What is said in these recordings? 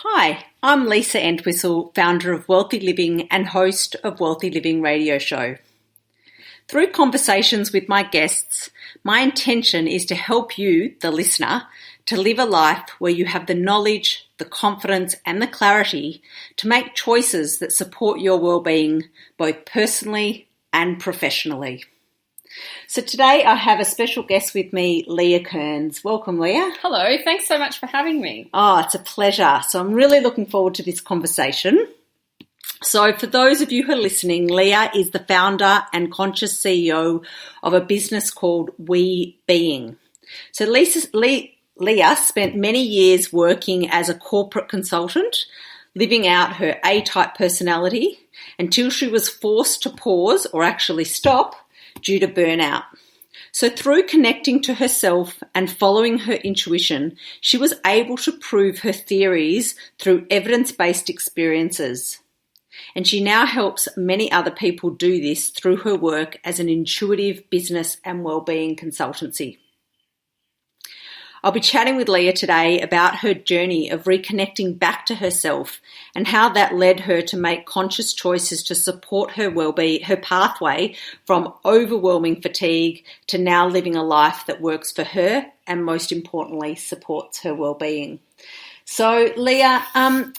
Hi, I'm Lisa Entwistle, founder of Wealthy Living and host of Wealthy Living Radio Show. Through conversations with my guests, my intention is to help you, the listener, to live a life where you have the knowledge, the confidence and the clarity to make choices that support your well-being both personally and professionally. So today I have a special guest with me, Leah Kearns. Welcome, Leah. Hello, thanks so much for having me. Oh, it's a pleasure. So I'm really looking forward to this conversation. So for those of you who are listening, Leah is the founder and conscious CEO of a business called wellbeing. So Leah spent many years working as a corporate consultant, living out her A-type personality until she was forced to pause or actually stop due to burnout. So through connecting to herself and following her intuition, she was able to prove her theories through evidence-based experiences. And she now helps many other people do this through her work as an intuitive business and wellbeing consultancy. I'll be chatting with Leah today about her journey of reconnecting back to herself and how that led her to make conscious choices to support her well-being, her pathway from overwhelming fatigue to now living a life that works for her and most importantly supports her well-being. So Leah,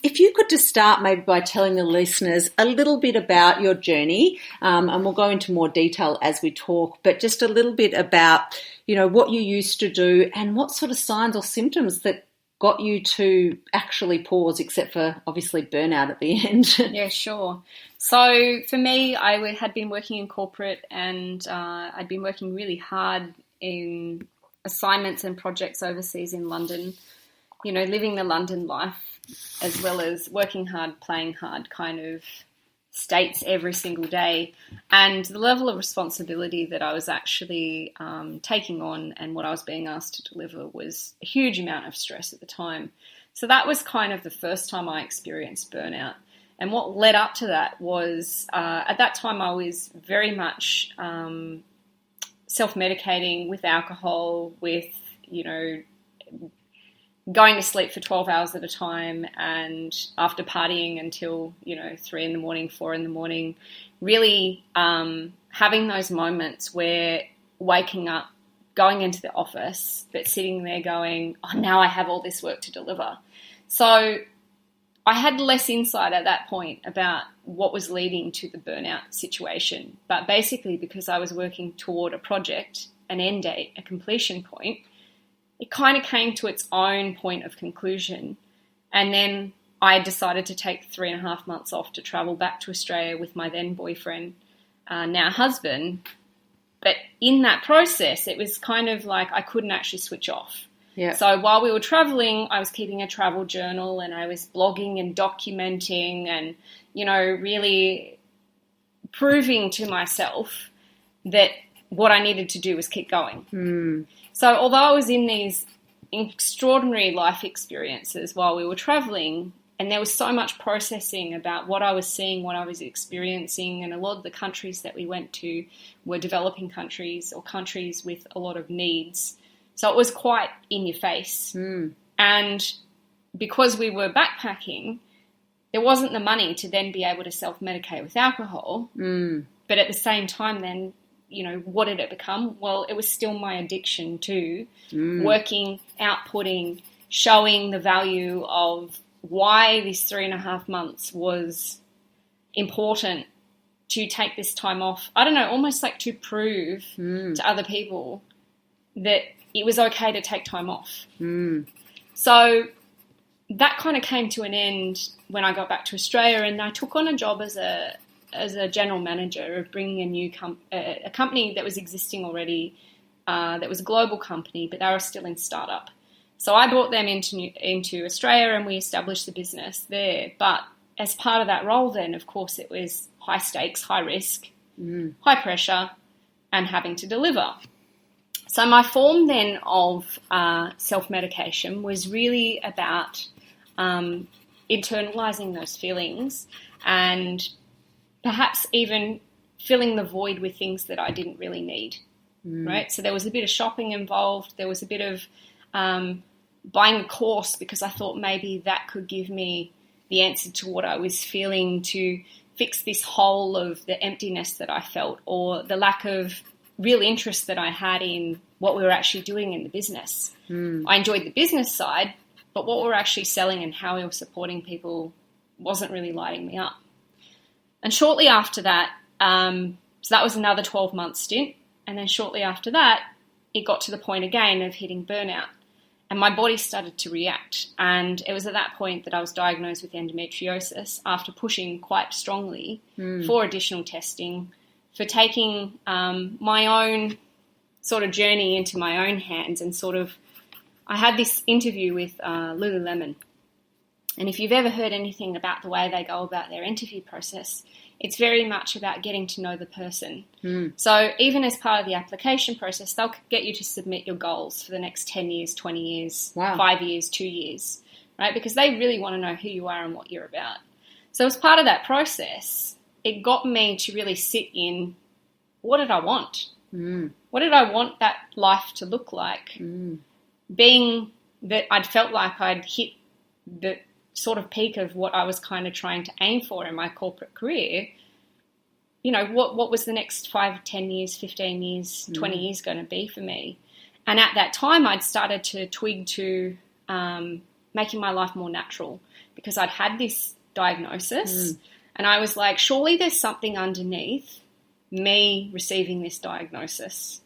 if you could just start maybe by telling the listeners a little bit about your journey, and we'll go into more detail as we talk, but just a little bit about, what you used to do and what sort of signs or symptoms that got you to actually pause, except for obviously burnout at the end. Yeah, sure. So for me, I had been working in corporate and I'd been working really hard in assignments and projects overseas in London, living the London life as well as working hard, playing hard kind of states every single day. And the level of responsibility that I was actually taking on and what I was being asked to deliver was a huge amount of stress at the time. So that was kind of the first time I experienced burnout. And what led up to that was at that time I was very much self-medicating with alcohol, with, going to sleep for 12 hours at a time and after partying until, 3 a.m, 4 a.m, really having those moments where waking up, going into the office, but sitting there going, oh, now I have all this work to deliver. So I had less insight at that point about what was leading to the burnout situation. But basically because I was working toward a project, an end date, a completion point, it kind of came to its own point of conclusion. And then I decided to take 3.5 months off to travel back to Australia with my then boyfriend, now husband. But in that process, it was kind of like I couldn't actually switch off. Yeah. So while we were traveling, I was keeping a travel journal and I was blogging and documenting and, really proving to myself that what I needed to do was keep going. Mm. So although I was in these extraordinary life experiences while we were traveling, and there was so much processing about what I was seeing, what I was experiencing, and a lot of the countries that we went to were developing countries or countries with a lot of needs. So it was quite in your face. Mm. And because we were backpacking, there wasn't the money to then be able to self-medicate with alcohol. Mm. But at the same time then, what did it become? Well, it was still my addiction to working, outputting, showing the value of why this 3.5 months was important to take this time off. I don't know, almost like to prove to other people that it was okay to take time off. Mm. So that kind of came to an end when I got back to Australia, and I took on a job as a general manager of bringing a new a company that was existing already, that was a global company, but they were still in startup. So I brought them into Australia and we established the business there. But as part of that role then, of course, it was high stakes, high risk, high pressure, and having to deliver. So my form then of self-medication was really about internalizing those feelings and perhaps even filling the void with things that I didn't really need, right? So there was a bit of shopping involved. There was a bit of buying a course because I thought maybe that could give me the answer to what I was feeling, to fix this hole of the emptiness that I felt or the lack of real interest that I had in what we were actually doing in the business. I enjoyed the business side, but what we were actually selling and how we were supporting people wasn't really lighting me up. And shortly after that, so that was another 12-month stint. And then shortly after that, it got to the point again of hitting burnout. And my body started to react. And it was at that point that I was diagnosed with endometriosis after pushing quite strongly for additional testing, for taking my own sort of journey into my own hands. And sort of, I had this interview with Lululemon. And if you've ever heard anything about the way they go about their interview process, it's very much about getting to know the person. So even as part of the application process, they'll get you to submit your goals for the next 10 years, 20 years, 5 years, 2 years, right? Because they really want to know who you are and what you're about. So as part of that process, it got me to really sit in, what did I want? What did I want that life to look like? Being that I'd felt like I'd hit the sort of peak of what I was kind of trying to aim for in my corporate career, you know, what was the next 5, 10 years, 15 years, 20 years going to be for me? And at that time, I'd started to twig to making my life more natural because I'd had this diagnosis and I was like, surely there's something underneath me receiving this diagnosis.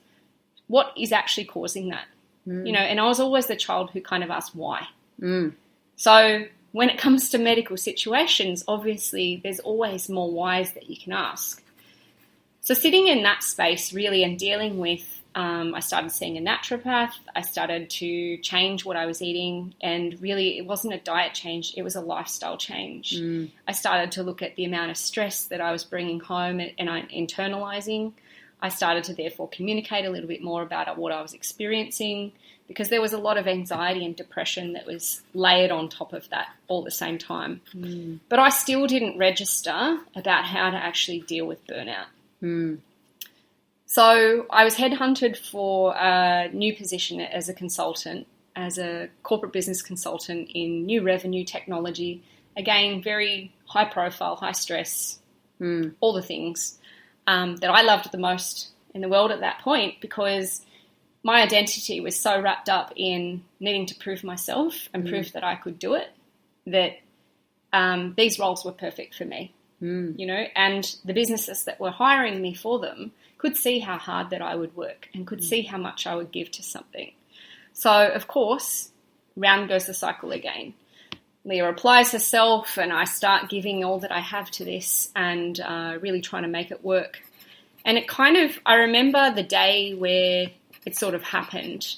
What is actually causing that? You know, and I was always the child who kind of asked why. So when it comes to medical situations, obviously there's always more whys that you can ask. So sitting in that space really and dealing with, I started seeing a naturopath, I started to change what I was eating, and really it wasn't a diet change, it was a lifestyle change. I started to look at the amount of stress that I was bringing home and internalizing. I started to therefore communicate a little bit more about what I was experiencing, because there was a lot of anxiety and depression that was layered on top of that all at the same time. But I still didn't register about how to actually deal with burnout. So I was headhunted for a new position as a consultant, as a corporate business consultant in new revenue technology. Again, very high profile, high stress, all the things that I loved the most in the world at that point, because my identity was so wrapped up in needing to prove myself and prove that I could do it, that these roles were perfect for me, you know, and the businesses that were hiring me for them could see how hard that I would work and could see how much I would give to something. So, of course, round goes the cycle again. Leah applies herself and I start giving all that I have to this and really trying to make it work. And it kind of, I remember the day where it sort of happened.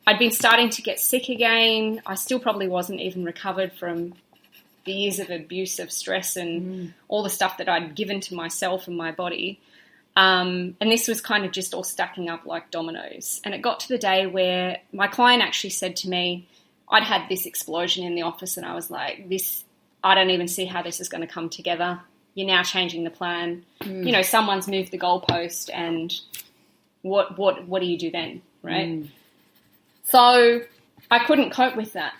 I'd been starting to get sick again. I still probably wasn't even recovered from the years of abuse, of stress and all the stuff that I'd given to myself and my body. And this was kind of just all stacking up like dominoes. And it got to the day where my client actually said to me, I'd had this explosion in the office and I was like, I don't even see how this is going to come together. You're now changing the plan. You know, someone's moved the goalpost and what do you do then, right? So I couldn't cope with that.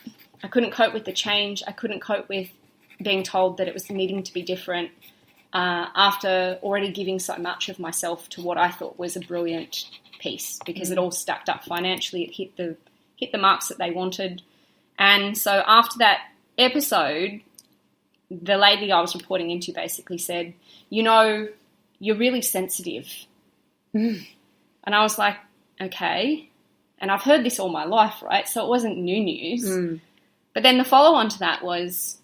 I couldn't cope with the change. I couldn't cope with being told that it was needing to be different after already giving so much of myself to what I thought was a brilliant piece, because it all stacked up financially. It hit the marks that they wanted. And so after that episode, the lady I was reporting into basically said, you know, you're really sensitive. And I was like, okay. And I've heard this all my life, right? So it wasn't new news. But then the follow-on to that was,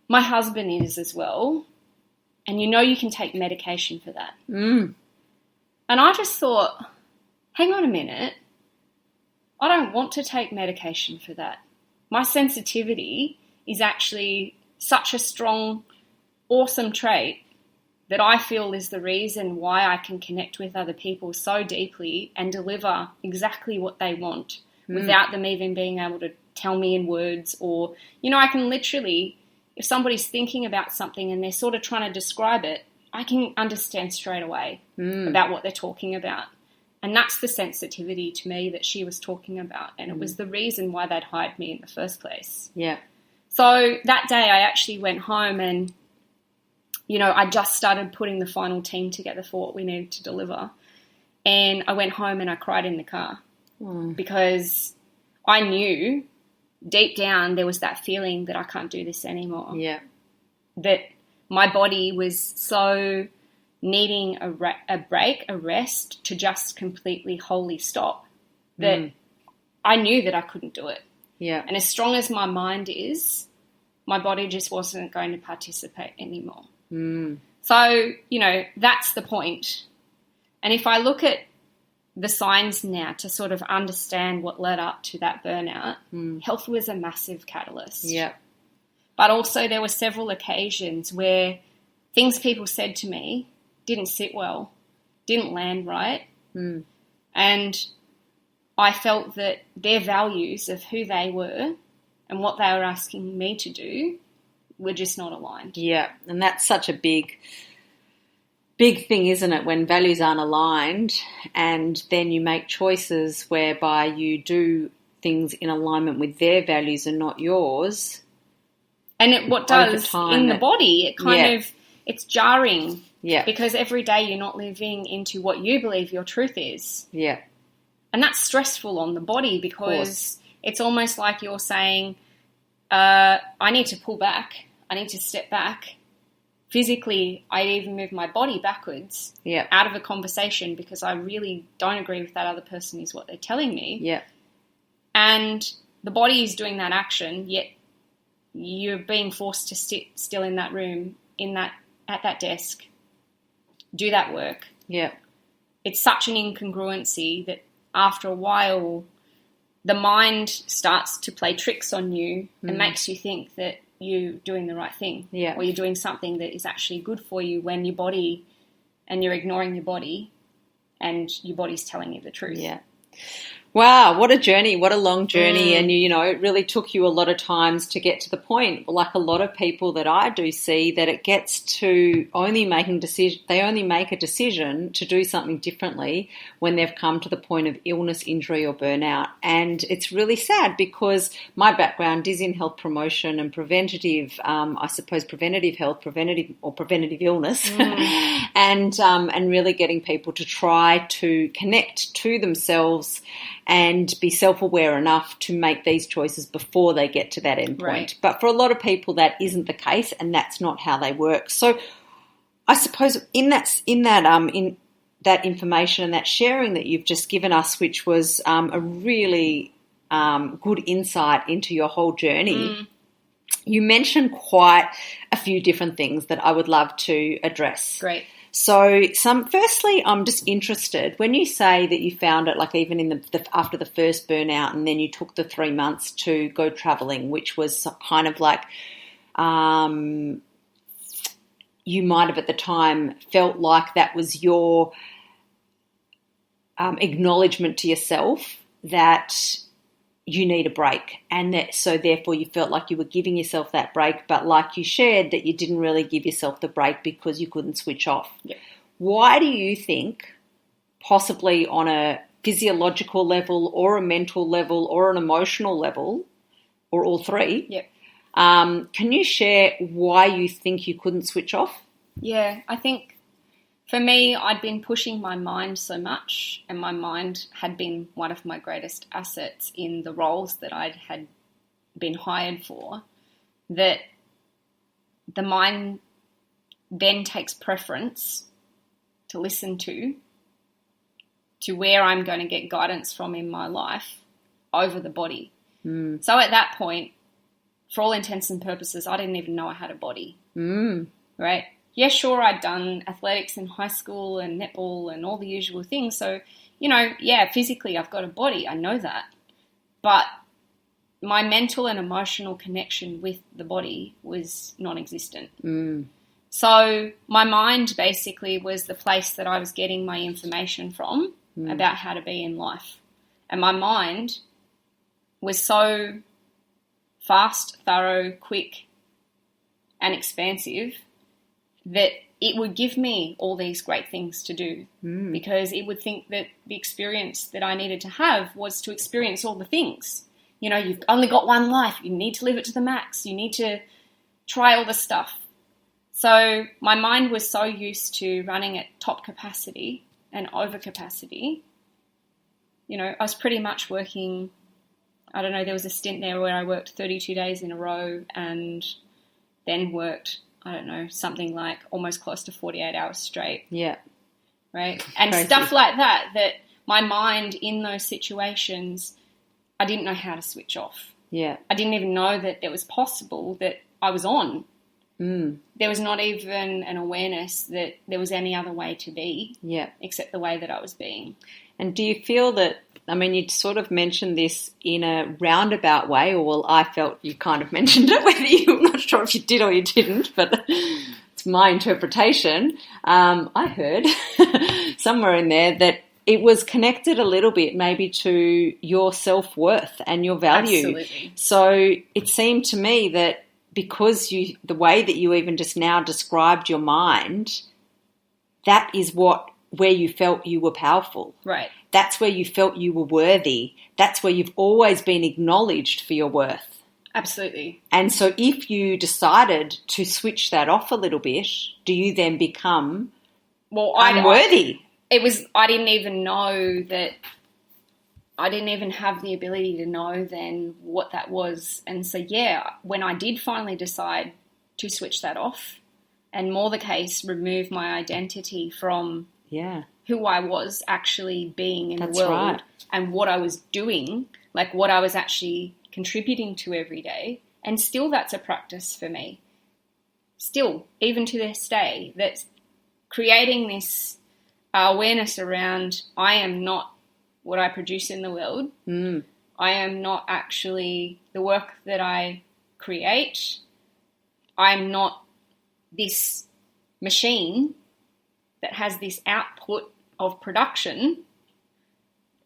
my husband is as well. And you know you can take medication for that. And I just thought, hang on a minute. I don't want to take medication for that. My sensitivity is actually such a strong, awesome trait that I feel is the reason why I can connect with other people so deeply and deliver exactly what they want without them even being able to tell me in words. Or, you know, I can literally, if somebody's thinking about something and they're sort of trying to describe it, I can understand straight away about what they're talking about. And that's the sensitivity to me that she was talking about. And it was the reason why they'd hired me in the first place. Yeah. So that day I actually went home and, I just started putting the final team together for what we needed to deliver. And I went home and I cried in the car because I knew deep down there was that feeling that I can't do this anymore. Yeah. That my body was so needing a break, a rest, to just completely wholly stop, that I knew that I couldn't do it. Yeah. And as strong as my mind is, my body just wasn't going to participate anymore. So, that's the point. And if I look at the signs now to sort of understand what led up to that burnout, health was a massive catalyst. Yeah. But also there were several occasions where things people said to me didn't sit well, didn't land right. And I felt that their values of who they were and what they were asking me to do were just not aligned. Yeah, and that's such a big thing, isn't it, when values aren't aligned and then you make choices whereby you do things in alignment with their values and not yours. And what does in the body, it kind of, it's jarring. Yeah. Because every day you're not living into what you believe your truth is. Yeah. And that's stressful on the body because it's almost like you're saying, I need to pull back. I need to step back. Physically, I even move my body backwards out of a conversation because I really don't agree with that other person is what they're telling me. Yeah. And the body is doing that action, yet you're being forced to sit still in that room, at that desk, do that work. Yeah. It's such an incongruency that after a while the mind starts to play tricks on you and makes you think that you're doing the right thing, or you're doing something that is actually good for you when your body, and you're ignoring your body and your body's telling you the truth. Yeah. Wow, what a journey, what a long journey. And, it really took you a lot of times to get to the point, like a lot of people that I do see, that it gets to only make a decision to do something differently when they've come to the point of illness, injury or burnout. And it's really sad because my background is in health promotion and preventative health, preventative illness, and really getting people to try to connect to themselves and be self-aware enough to make these choices before they get to that end point. Right. But for a lot of people, that isn't the case, and that's not how they work. So I suppose in that information and that sharing that you've just given us, which was a really good insight into your whole journey, you mentioned quite a few different things that I would love to address. Great. So, firstly, I'm just interested, when you say that you found it, like even in after the first burnout, and then you took the 3 months to go traveling, which was kind of like you might have at the time felt like that was your acknowledgement to yourself that you need a break, and that so therefore you felt like you were giving yourself that break, but like you shared that you didn't really give yourself the break because you couldn't switch off. Yeah. Why do you think, possibly on a physiological level or a mental level or an emotional level, or all three, can you share why you think you couldn't switch off? Yeah, I think for me, I'd been pushing my mind so much, and my mind had been one of my greatest assets in the roles that I had been hired for, that the mind then takes preference to listen to where I'm going to get guidance from in my life over the body. So at that point, for all intents and purposes, I didn't even know I had a body, right? Yeah, sure, I'd done athletics in high school and netball and all the usual things. So, physically I've got a body. I know that. But my mental and emotional connection with the body was non-existent. So my mind basically was the place that I was getting my information from about how to be in life. And my mind was so fast, thorough, quick and expansive that it would give me all these great things to do because it would think that the experience that I needed to have was to experience all the things. You know, you've only got one life. You need to live it to the max. You need to try all the stuff. So my mind was so used to running at top capacity and over capacity. You know, I was pretty much working, I don't know, there was a stint there where I worked 32 days in a row and then worked, I don't know, something like almost close to 48 hours straight. Yeah. Right? And Crazy. Stuff like that my mind in those situations, I didn't know how to switch off. Yeah. I didn't even know that it was possible that I was on. There was not even an awareness that there was any other way to be except the way that I was being. And do you feel that, I mean, you sort of mentioned this in a roundabout way, or well, I felt you kind of mentioned it, I'm not sure if you did or you didn't, but it's my interpretation. I heard somewhere in there that it was connected a little bit maybe to your self-worth and your value. Absolutely. So it seemed to me that because the way that you even just now described your mind, that is where you felt you were powerful. Right. That's where you felt you were worthy. That's where you've always been acknowledged for your worth. Absolutely. And so if you decided to switch that off a little bit, do you then become unworthy? I didn't even know that, I didn't even have the ability to know then what that was. And so, when I did finally decide to switch that off, and more the case, remove my identity from who I was actually being in the world and what I was doing, like what I was actually contributing to every day. And still that's a practice for me. Still, even to this day, that's creating this awareness around I am not what I produce in the world. I am not actually the work that I create. I'm not this machine that has this output of production.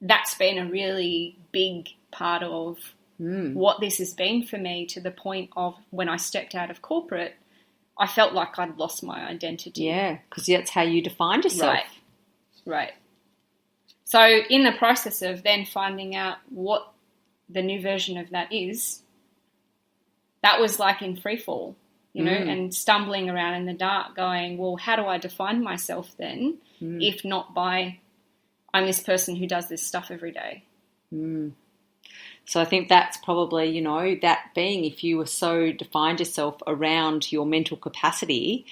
That's been a really big part of what this has been for me, to the point of when I stepped out of corporate, I felt like I'd lost my identity. Yeah, because that's how you defined yourself. Right. So in the process of then finding out what the new version of that is, that was like in free fall, you know, and stumbling around in the dark going, well, how do I define myself then if not by I'm this person who does this stuff every day? So I think that's probably, you know, that being, if you were so defined yourself around your mental capacity,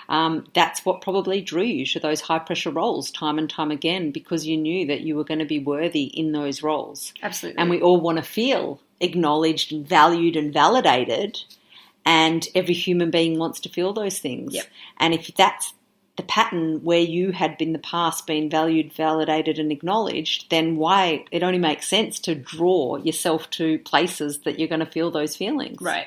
that's what probably drew you to those high-pressure roles time and time again, because you knew that you were going to be worthy in those roles. Absolutely. And we all want to feel acknowledged and valued and validated, and every human being wants to feel those things. Yep. And if that's the pattern where you had been in the past been valued, validated and acknowledged, then why it only makes sense to draw yourself to places that you're going to feel those feelings. Right.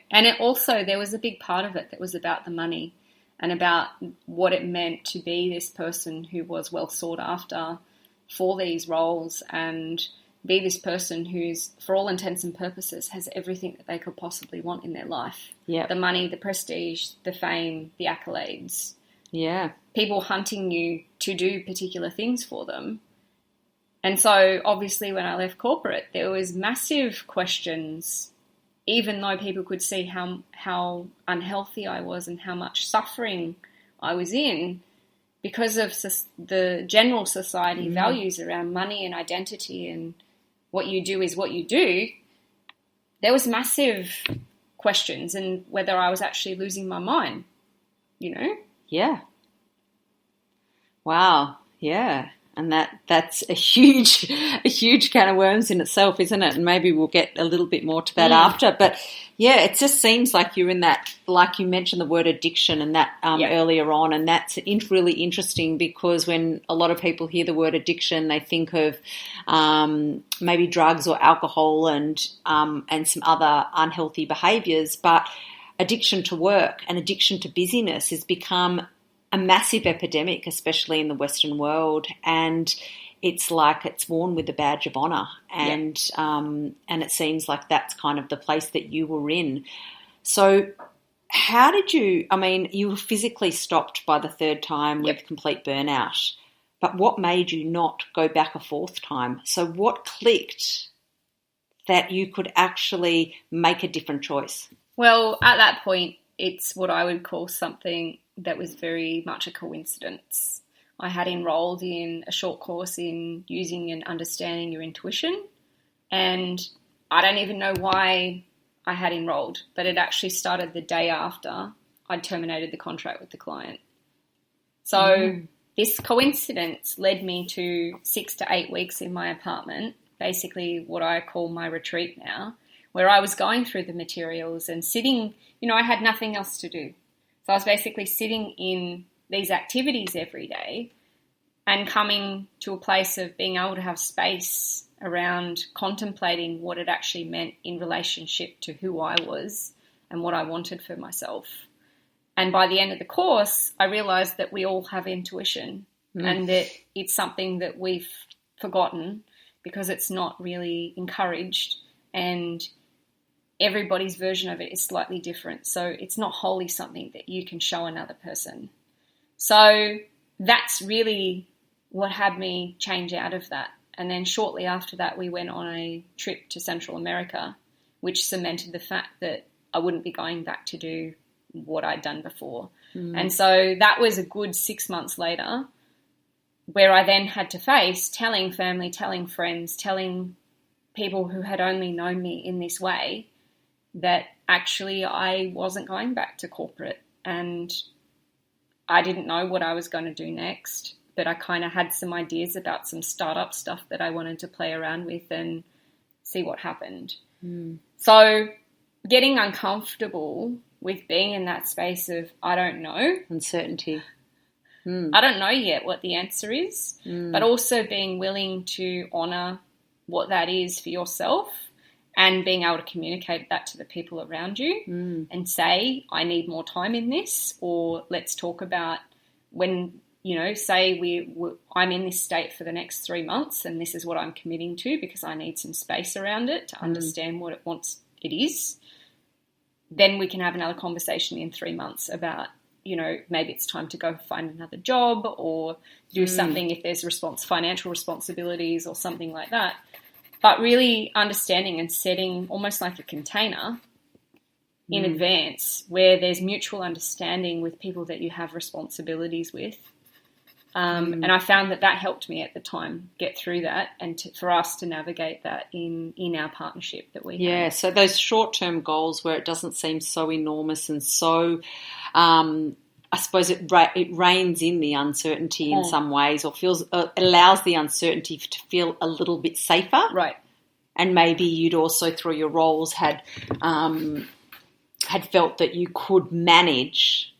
And it also, there was a big part of it that was about the money and about what it meant to be this person who was well sought after for these roles, and be this person who's, for all intents and purposes, has everything that they could possibly want in their life. Yeah. The money, the prestige, the fame, the accolades. Yeah. People hunting you to do particular things for them. And so obviously when I left corporate, there was massive questions, even though people could see how unhealthy I was and how much suffering I was in, because of the general society values around money and identity and what you do is what you do. There was massive questions, and whether I was actually losing my mind, you know? Yeah. Wow. Yeah. And that's a huge can of worms in itself, isn't it? And maybe we'll get a little bit more to that after. But yeah, it just seems like you're in that, like you mentioned the word addiction and that earlier on, and that's really interesting, because when a lot of people hear the word addiction, they think of maybe drugs or alcohol and some other unhealthy behaviours. But addiction to work and addiction to busyness has become a massive epidemic, especially in the Western world, and it's like it's worn with a badge of honour, and it seems like that's kind of the place that you were in. So how did you, you were physically stopped by the third time with complete burnout, but what made you not go back a fourth time? So what clicked that you could actually make a different choice? Well, at that point, it's what I would call something that was very much a coincidence. I had enrolled in a short course in using and understanding your intuition, and I don't even know why I had enrolled, but it actually started the day after I'd terminated the contract with the client. So this coincidence led me to 6 to 8 weeks in my apartment, basically what I call my retreat now, where I was going through the materials and sitting, I had nothing else to do. So I was basically sitting in these activities every day and coming to a place of being able to have space around contemplating what it actually meant in relationship to who I was and what I wanted for myself. And by the end of the course, I realized that we all have intuition and that it's something that we've forgotten because it's not really encouraged, and everybody's version of it is slightly different. So it's not wholly something that you can show another person. So that's really what had me change out of that. And then shortly after that, we went on a trip to Central America, which cemented the fact that I wouldn't be going back to do what I'd done before. And so that was a good 6 months later, where I then had to face telling family, telling friends, telling people who had only known me in this way that actually I wasn't going back to corporate, and I didn't know what I was going to do next. But I kind of had some ideas about some startup stuff that I wanted to play around with and see what happened. So getting uncomfortable with being in that space of I don't know. Uncertainty. I don't know yet what the answer is, but also being willing to honour what that is for yourself and being able to communicate that to the people around you and say, I need more time in this, or let's talk about when... say I'm in this state for the next 3 months and this is what I'm committing to because I need some space around it to understand what it is. Then we can have another conversation in 3 months about, maybe it's time to go find another job or do something if there's financial responsibilities or something like that. But really understanding and setting almost like a container in advance where there's mutual understanding with people that you have responsibilities with. And I found that helped me at the time get through that and for us to navigate that in our partnership that we have. Yeah, so those short-term goals where it doesn't seem so enormous and so, I suppose it reins in the uncertainty in some ways, or allows the uncertainty to feel a little bit safer. Right. And maybe you'd also, through your roles, had felt that you could manage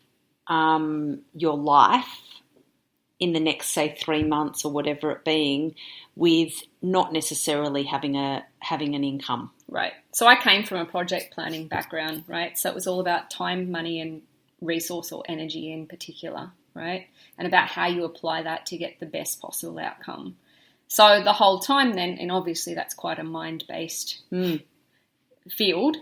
your life in the next, say, 3 months or whatever it being, with not necessarily having an income. Right. So I came from a project planning background, right? So it was all about time, money, and resource or energy in particular, right? And about how you apply that to get the best possible outcome. So the whole time then, and obviously that's quite a mind-based field.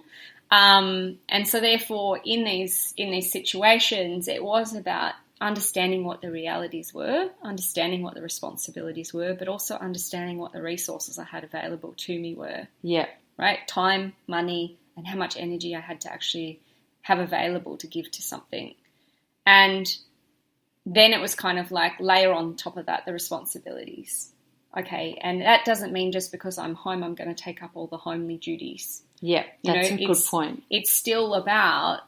And so therefore in these situations, it was about understanding what the realities were, understanding what the responsibilities were, but also understanding what the resources I had available to me were. Yeah. Right? Time, money, and how much energy I had to actually have available to give to something. And then it was kind of like layer on top of that the responsibilities. Okay, and that doesn't mean just because I'm home I'm going to take up all the homely duties. Yeah, that's a good point. It's still about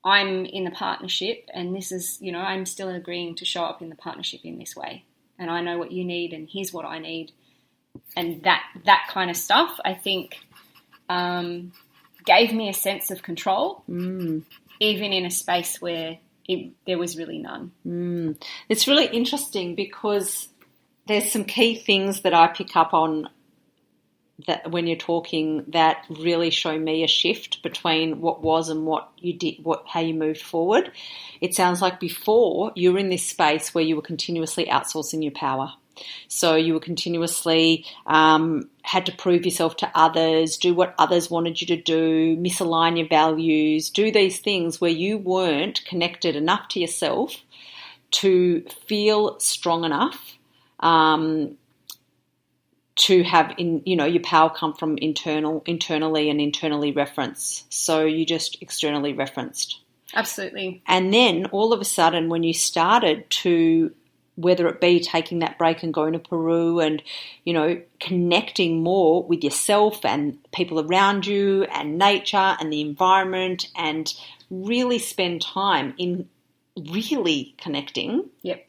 I'm in the partnership and this is, I'm still agreeing to show up in the partnership in this way. And I know what you need and here's what I need. And that kind of stuff, I think, gave me a sense of control, even in a space where there was really none. It's really interesting because there's some key things that I pick up on that when you're talking that really show me a shift between what was and what you did, how you moved forward. It sounds like before you were in this space where you were continuously outsourcing your power. So you were continuously had to prove yourself to others, do what others wanted you to do, misalign your values, do these things where you weren't connected enough to yourself to feel strong enough to have your power come from internally and internally reference. So you just externally referenced. Absolutely. And then all of a sudden when you started to, whether it be taking that break and going to Peru and, connecting more with yourself and people around you and nature and the environment and really spend time in really connecting. Yep.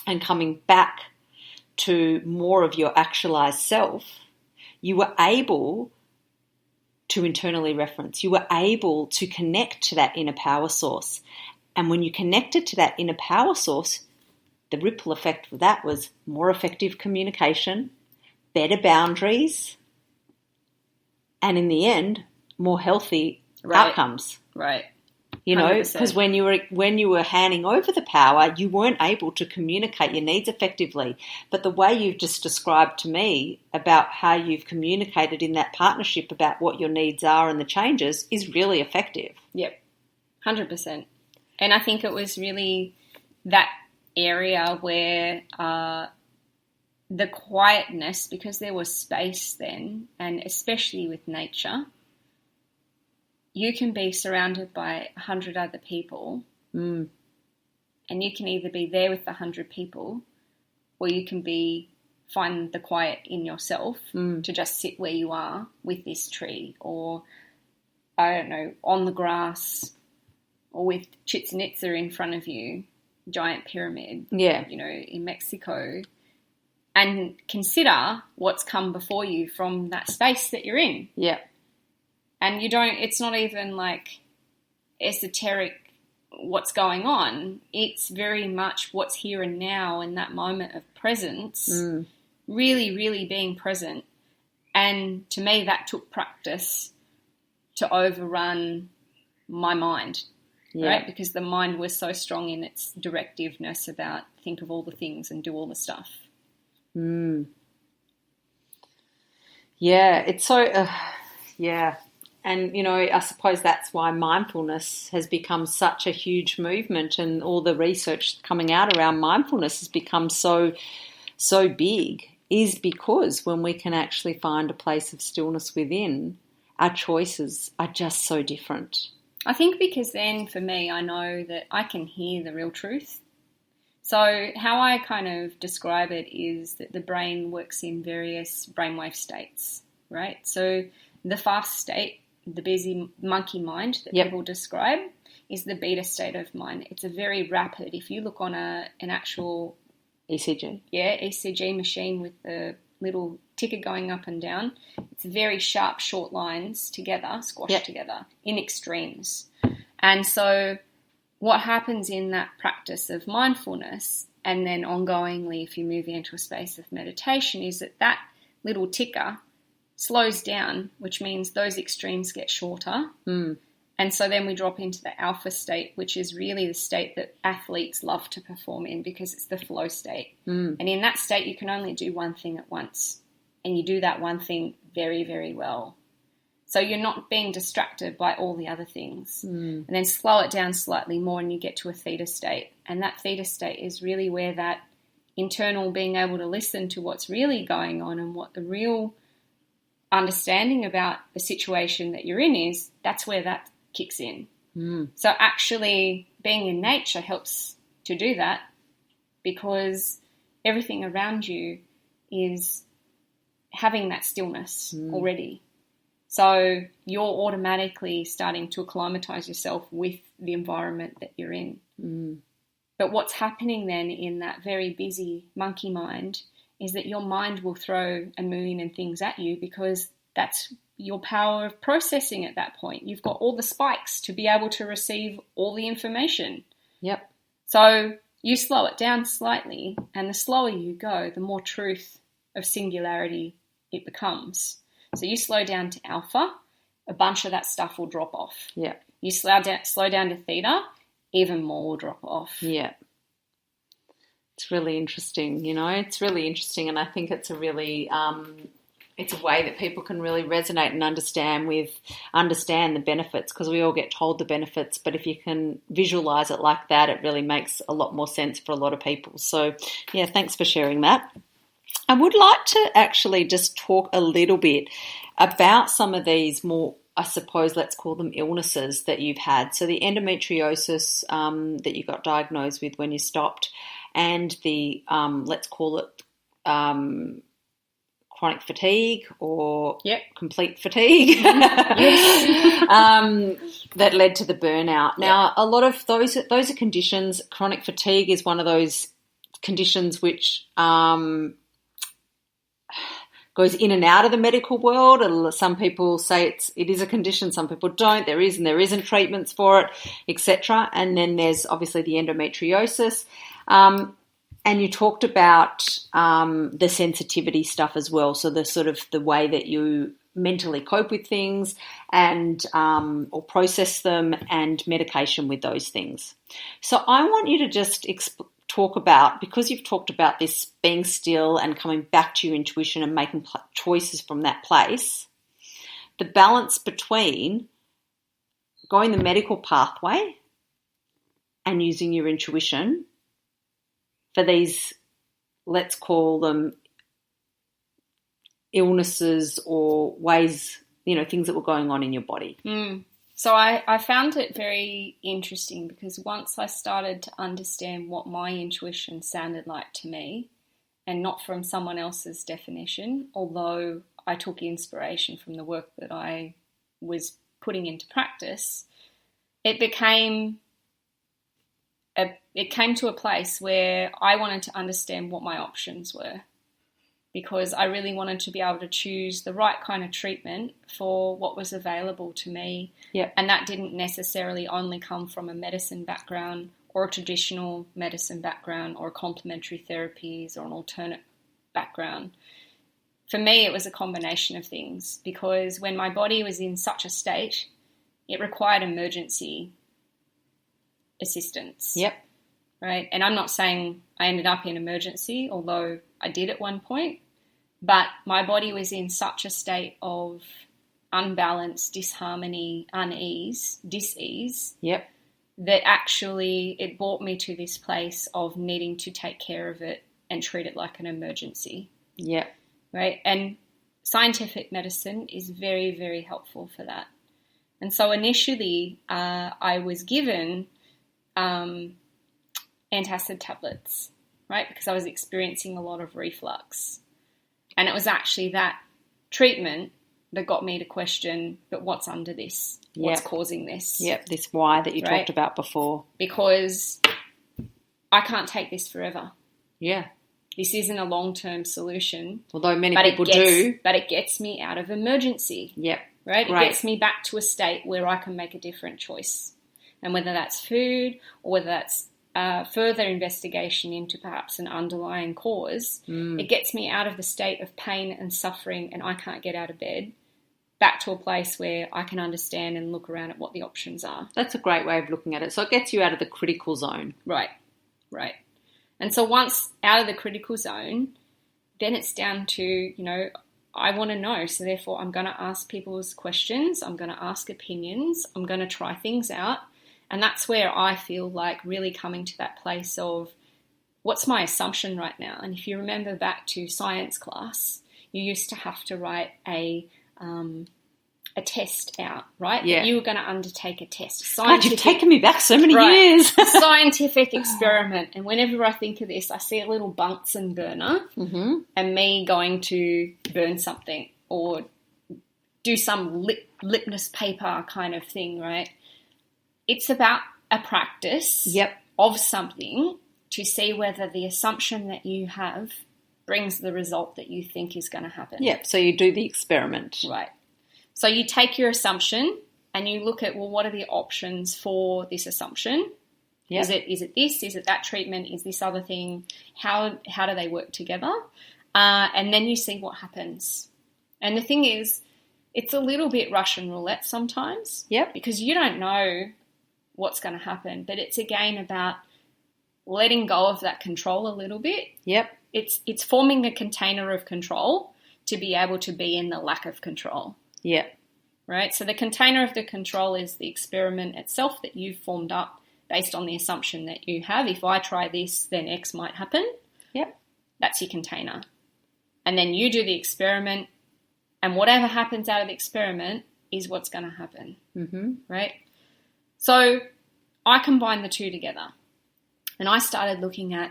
And coming back to more of your actualized self, you were able to internally reference. You were able to connect to that inner power source. And when you connected to that inner power source, the ripple effect of that was more effective communication, better boundaries, and in the end, more healthy outcomes. Right. 100%. Because when you were handing over the power, you weren't able to communicate your needs effectively. But the way you've just described to me about how you've communicated in that partnership about what your needs are and the changes is really effective. Yep, 100%. And I think it was really that area where the quietness, because there was space then, and especially with nature, you can be surrounded by 100 other people and you can either be there with the 100 people or you can find the quiet in yourself to just sit where you are with this tree or, I don't know, on the grass or with Chichen Itza in front of you, giant pyramid, in Mexico, and consider what's come before you from that space that you're in. Yeah. And it's not even like esoteric what's going on. It's very much what's here and now in that moment of presence, really, really being present. And to me, that took practice to overrun my mind, right? Because the mind was so strong in its directiveness about think of all the things and do all the stuff. Yeah, it's so, And, I suppose that's why mindfulness has become such a huge movement and all the research coming out around mindfulness has become so big is because when we can actually find a place of stillness within, our choices are just so different. I think because then for me, I know that I can hear the real truth. So how I kind of describe it is that the brain works in various brainwave states, right? So the fast state, the busy monkey mind that people describe, is the beta state of mind. It's a very rapid, if you look on an actual ECG machine with the little ticker going up and down, it's very sharp, short lines together, squashed together in extremes. And so what happens in that practice of mindfulness and then ongoingly if you move into a space of meditation is that little ticker slows down, which means those extremes get shorter. And so then we drop into the alpha state, which is really the state that athletes love to perform in because it's the flow state. And in that state, you can only do one thing at once. And you do that one thing very, very well. So you're not being distracted by all the other things. And then slow it down slightly more and you get to a theta state. And that theta state is really where that internal being able to listen to what's really going on and what the real understanding about the situation that you're in is, that's where that kicks in. So actually being in nature helps to do that because everything around you is having that stillness already. So you're automatically starting to acclimatize yourself with the environment that you're in. But what's happening then in that very busy monkey mind is that your mind will throw a million and things at you because that's your power of processing at that point. You've got all the spikes to be able to receive all the information. So you slow it down slightly, and the slower you go, the more truth of singularity it becomes. So you slow down to alpha, a bunch of that stuff will drop off. You slow down to theta, even more will drop off. It's really interesting, it's really interesting. And I think it's a really, it's a way that people can really resonate and understand the benefits, because we all get told the benefits, but if you can visualize it like that, it really makes a lot more sense for a lot of people. So yeah, thanks for sharing that. I would like to actually just talk a little bit about some of these more, I suppose, let's call them illnesses that you've had. So the endometriosis that you got diagnosed with when you stopped, and the, let's call it chronic fatigue or complete fatigue that led to the burnout. Now, a lot of those are conditions. Chronic fatigue is one of those conditions which goes in and out of the medical world. Some people say it is a condition, some people don't. There is and there isn't treatments for it, etc. And then there's obviously the endometriosis. And you talked about the sensitivity stuff as well. So the sort of the way that you mentally cope with things and or process them, and medication with those things. So I want you to just talk about, because you've talked about this being still and coming back to your intuition and making choices from that place, the balance between going the medical pathway and using your intuition for these, let's call them illnesses or ways, things that were going on in your body. So I found it very interesting, because once I started to understand what my intuition sounded like to me, and not from someone else's definition, although I took inspiration from the work that I was putting into practice, it came to a place where I wanted to understand what my options were, because I really wanted to be able to choose the right kind of treatment for what was available to me. Yeah. And that didn't necessarily only come from a medicine background or a traditional medicine background or complementary therapies or an alternate background. For me, it was a combination of things, because when my body was in such a state, it required emergency assistance. Yep. Right. And I'm not saying I ended up in emergency, although I did at one point, but my body was in such a state of unbalance, disharmony, dis-ease. Yep. That actually it brought me to this place of needing to take care of it and treat it like an emergency. Yep. Right. And scientific medicine is very, very helpful for that. And so initially I was given antacid tablets, right, because I was experiencing a lot of reflux. And it was actually that treatment that got me to question, but what's under this? What's causing this? Yep, this why that you talked about before. Because I can't take this forever. Yeah. This isn't a long-term solution. Although many people do. But it gets me out of emergency. Yep. Right? It gets me back to a state where I can make a different choice. And whether that's food or whether that's further investigation into perhaps an underlying cause, it gets me out of the state of pain and suffering and I can't get out of bed, back to a place where I can understand and look around at what the options are. That's a great way of looking at it. So it gets you out of the critical zone. Right. And so once out of the critical zone, then it's down to, I want to know. So therefore I'm going to ask people's questions. I'm going to ask opinions. I'm going to try things out. And that's where I feel like really coming to that place of what's my assumption right now? And if you remember back to science class, you used to have to write a test out, right? Yeah. That you were going to undertake a test. God, you've taken me back so many years. A scientific experiment. And whenever I think of this, I see a little Bunsen burner and me going to burn something or do some litmus paper kind of thing, right? It's about a practice of something to see whether the assumption that you have brings the result that you think is going to happen. Yep, so you do the experiment. Right. So you take your assumption and you look at, well, what are the options for this assumption? Yep. Is it this? Is it that treatment? Is this other thing? How do they work together? And then you see what happens. And the thing is, it's a little bit Russian roulette sometimes. Yep. Because you don't know what's going to happen. But it's again about letting go of that control a little bit. Yep. It's forming a container of control to be able to be in the lack of control. Yep. Right? So the container of the control is the experiment itself that you've formed up based on the assumption that you have. If I try this, then X might happen. Yep. That's your container. And then you do the experiment, and whatever happens out of the experiment is what's going to happen. Mm-hmm. Right? So I combined the two together, and I started looking at,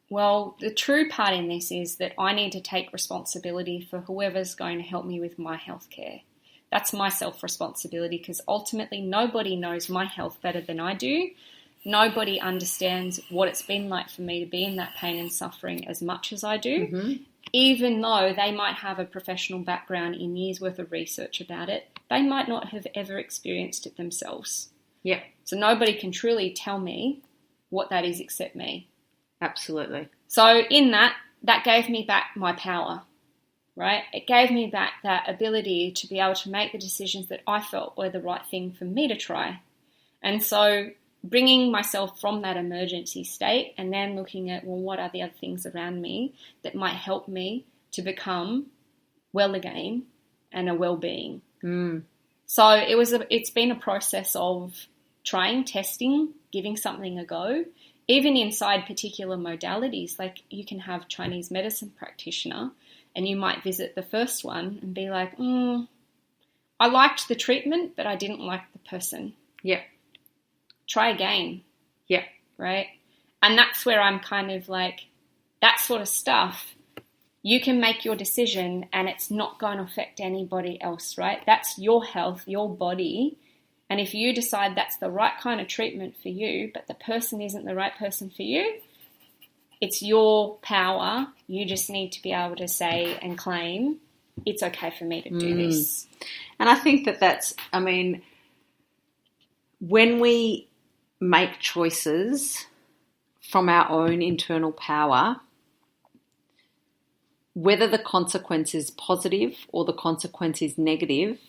well, the true part in this is that I need to take responsibility for whoever's going to help me with my healthcare. That's my self-responsibility, because ultimately nobody knows my health better than I do. Nobody understands what it's been like for me to be in that pain and suffering as much as I do, Mm-hmm. even though they might have a professional background in years' worth of research about it. They might not have ever experienced it themselves. Yep. So nobody can truly tell me what that is except me. Absolutely. So in that gave me back my power, right? It gave me back that ability to be able to make the decisions that I felt were the right thing for me to try. And so bringing myself from that emergency state and then looking at, well, what are the other things around me that might help me to become well again and a well-being. Mm. So it's been a process of trying, testing, giving something a go, even inside particular modalities. Like you can have Chinese medicine practitioner and you might visit the first one and be like, I liked the treatment, but I didn't like the person. Yeah. Try again. Yeah. Right? And that's where I'm kind of like, that sort of stuff, you can make your decision and it's not going to affect anybody else, right? That's your health, your body. And if you decide that's the right kind of treatment for you, but the person isn't the right person for you, it's your power. You just need to be able to say and claim, it's okay for me to do this. And I think when we make choices from our own internal power, whether the consequence is positive or the consequence is negative,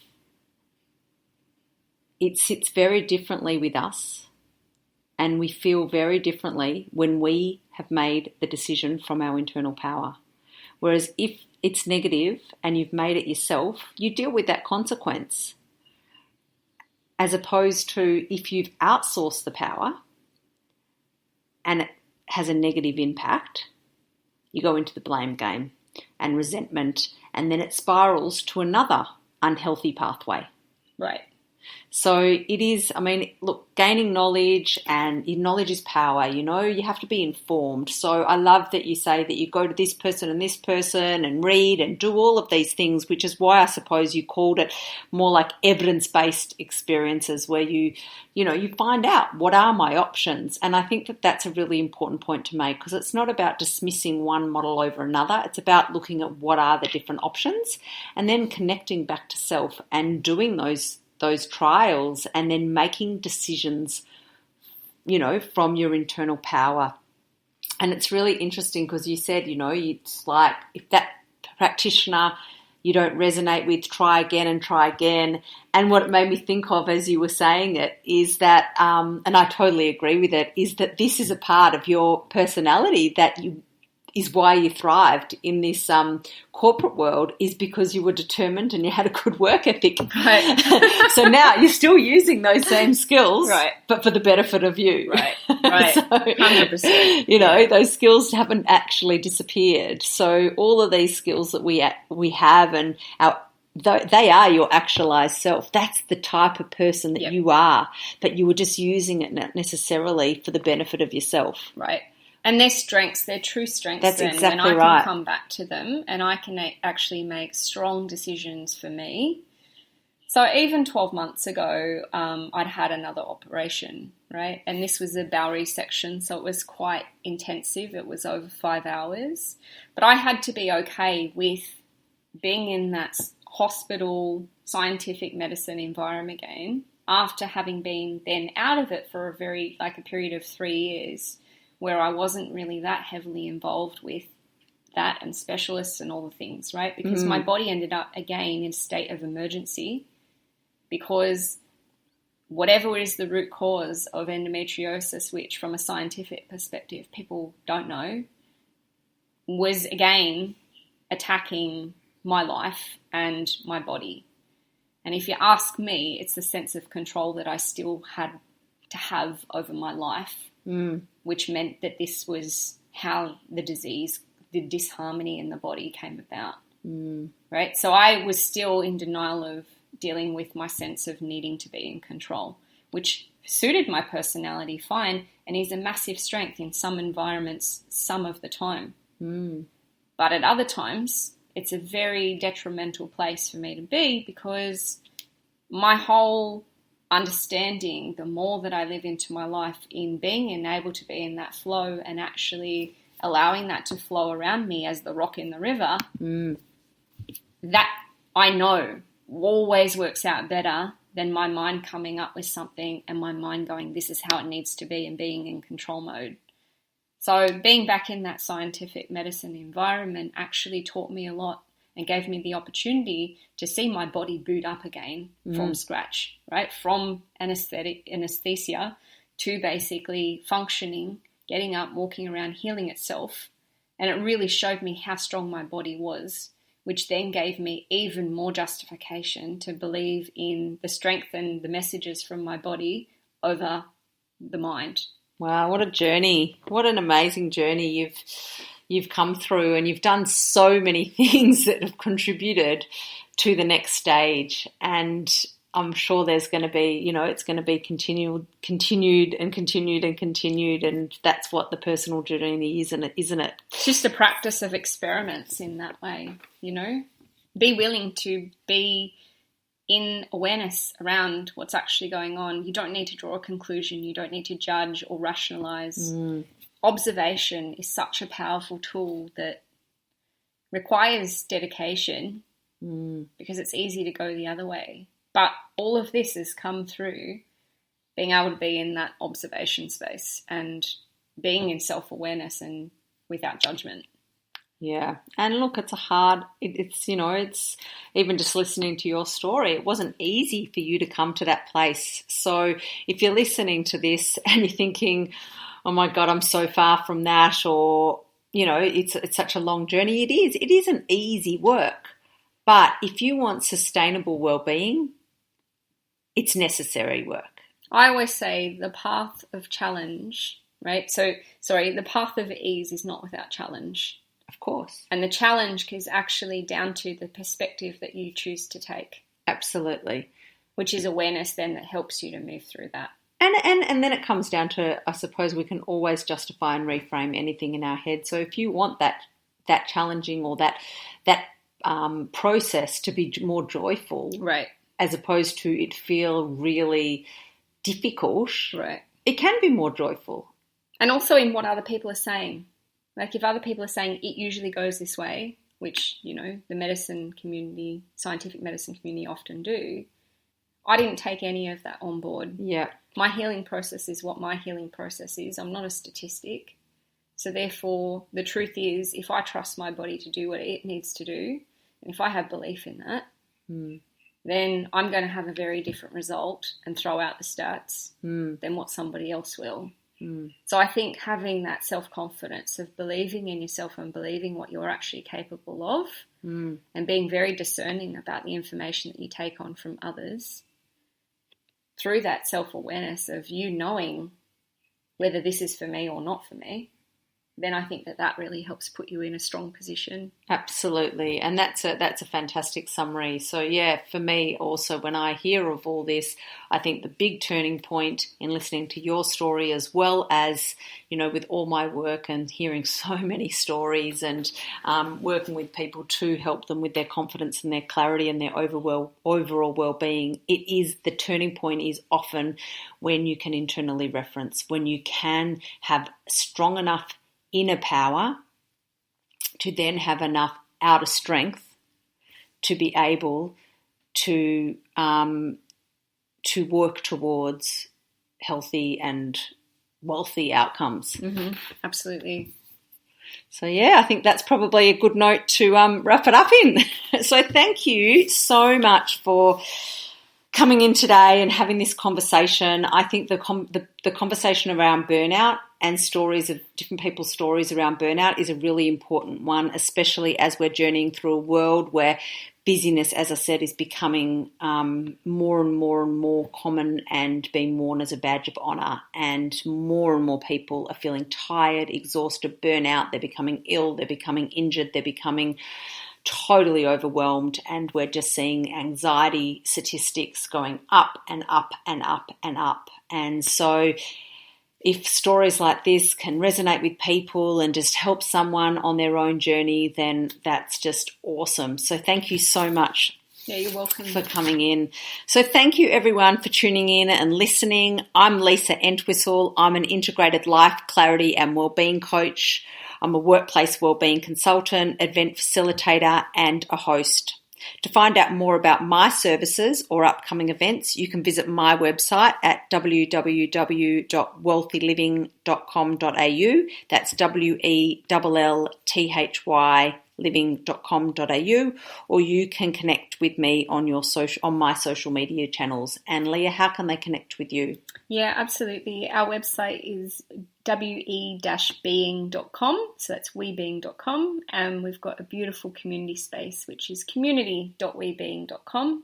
it sits very differently with us, and we feel very differently when we have made the decision from our internal power. Whereas if it's negative and you've made it yourself, you deal with that consequence. As opposed to if you've outsourced the power and it has a negative impact, you go into the blame game and resentment, and then it spirals to another unhealthy pathway. Right. So it is, look, gaining knowledge, and knowledge is power, you have to be informed. So I love that you say that you go to this person and read and do all of these things, which is why I suppose you called it more like evidence-based experiences where you find out what are my options. And I think that that's a really important point to make, because it's not about dismissing one model over another. It's about looking at what are the different options and then connecting back to self and doing those trials and then making decisions, from your internal power. And it's really interesting because you said, it's like if that practitioner you don't resonate with, try again and try again. And what it made me think of as you were saying it is that, and I totally agree with it, is that this is a part of your personality that is why you thrived in this corporate world, is because you were determined and you had a good work ethic. Right. So now you're still using those same skills, right, but for the benefit of you. Right. 100%. Those skills haven't actually disappeared. So all of these skills that we have and they are your actualized self. That's the type of person that you are, but you were just using it not necessarily for the benefit of yourself. Right. And their strengths, their true strengths. That's then, exactly and I right. can come back to them and I can actually make strong decisions for me. So even 12 months ago, I'd had another operation, right? And this was a bowel resection, so it was quite intensive. It was over 5 hours. But I had to be okay with being in that hospital scientific medicine environment again after having been then out of it for a period of 3 years, where I wasn't really that heavily involved with that and specialists and all the things, right? Because my body ended up again in a state of emergency because whatever is the root cause of endometriosis, which from a scientific perspective people don't know, was again attacking my life and my body. And if you ask me, it's the sense of control that I still had to have over my life, which meant that this was how the disease, the disharmony in the body came about, right? So I was still in denial of dealing with my sense of needing to be in control, which suited my personality fine and is a massive strength in some environments some of the time. But at other times, it's a very detrimental place for me to be, because my whole understanding, the more that I live into my life in being and able to be in that flow and actually allowing that to flow around me as the rock in the river, that I know always works out better than my mind coming up with something and my mind going, this is how it needs to be, and being in control mode. So being back in that scientific medicine environment actually taught me a lot and gave me the opportunity to see my body boot up again from scratch, right? From anesthesia to basically functioning, getting up, walking around, healing itself. And it really showed me how strong my body was, which then gave me even more justification to believe in the strength and the messages from my body over the mind. Wow, what a journey. What an amazing journey you've come through, and you've done so many things that have contributed to the next stage. And I'm sure there's going to be, it's going to be continued, and that's what the personal journey is, isn't it? It's just a practice of experiments in that way, Be willing to be in awareness around what's actually going on. You don't need to draw a conclusion. You don't need to judge or rationalize. Observation is such a powerful tool that requires dedication because it's easy to go the other way. But all of this has come through being able to be in that observation space and being in self-awareness and without judgment. Yeah. And look, it's it's even just listening to your story, it wasn't easy for you to come to that place. So if you're listening to this and you're thinking, oh my God, I'm so far from that, or, it's such a long journey, it isn't easy work. But if you want sustainable well-being, it's necessary work. I always say the path of challenge, right? The path of ease is not without challenge. Of course. And the challenge is actually down to the perspective that you choose to take. Absolutely. Which is awareness then that helps you to move through that. And then it comes down to, I suppose we can always justify and reframe anything in our head. So if you want that challenging or that process to be more joyful, right, as opposed to it feel really difficult, right, it can be more joyful. And also in what other people are saying. Like if other people are saying it usually goes this way, which, the medicine community, scientific medicine community often do, I didn't take any of that on board. Yeah. My healing process is what my healing process is. I'm not a statistic. So therefore, the truth is, if I trust my body to do what it needs to do, and if I have belief in that, then I'm going to have a very different result and throw out the stats than what somebody else will. So I think having that self-confidence of believing in yourself and believing what you're actually capable of and being very discerning about the information that you take on from others, through that self-awareness of you knowing whether this is for me or not for me, then I think that really helps put you in a strong position. Absolutely. And that's a fantastic summary. So yeah, for me also, when I hear of all this, I think the big turning point in listening to your story, as well as, with all my work and hearing so many stories and working with people to help them with their confidence and their clarity and their overall well-being, the turning point is often when you can internally reference, when you can have strong enough inner power to then have enough outer strength to be able to work towards healthy and wealthy outcomes. Absolutely. So yeah, I think that's probably a good note to wrap it up in. So thank you so much for coming in today and having this conversation. I think the conversation around burnout and stories of different people's stories around burnout is a really important one, especially as we're journeying through a world where busyness, as I said, is becoming more and more common and being worn as a badge of honour, and more people are feeling tired, exhausted, burnout. They're becoming ill, they're becoming injured, they're becoming totally overwhelmed, and we're just seeing anxiety statistics going up and up and up and up. And so if stories like this can resonate with people and just help someone on their own journey, then that's just awesome. So thank you so much. Yeah, you're welcome. For coming in. So thank you everyone for tuning in and listening. I'm Lisa Entwistle. I'm an integrated life, clarity and wellbeing coach. I'm a workplace wellbeing consultant, event facilitator and a host. To find out more about my services or upcoming events, you can visit my website at www.wealthyliving.com.au. That's WELLTHY living.com.au, or you can connect with me on my social media channels. And Leah, how can they connect with you? Yeah, absolutely. Our website is we-being.com, so that's webeing.com, and we've got a beautiful community space which is community.webeing.com.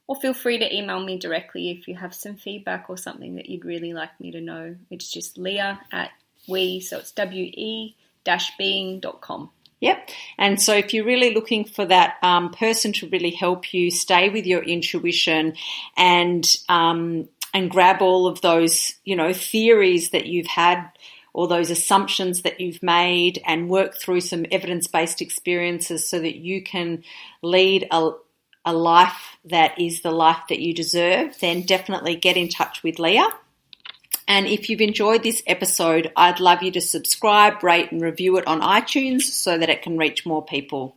Or feel free to email me directly if you have some feedback or something that you'd really like me to know. It's just Leah at we, so it's we-being.com. Yep. And so if you're really looking for that person to really help you stay with your intuition and grab all of those, theories that you've had or those assumptions that you've made and work through some evidence-based experiences so that you can lead a life that is the life that you deserve, then definitely get in touch with Leah. And if you've enjoyed this episode, I'd love you to subscribe, rate and review it on iTunes so that it can reach more people.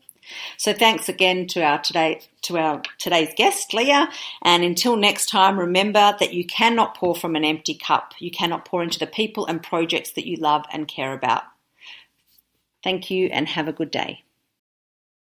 So thanks again to today's guest, Leah. And until next time, remember that you cannot pour from an empty cup. You cannot pour into the people and projects that you love and care about. Thank you and have a good day.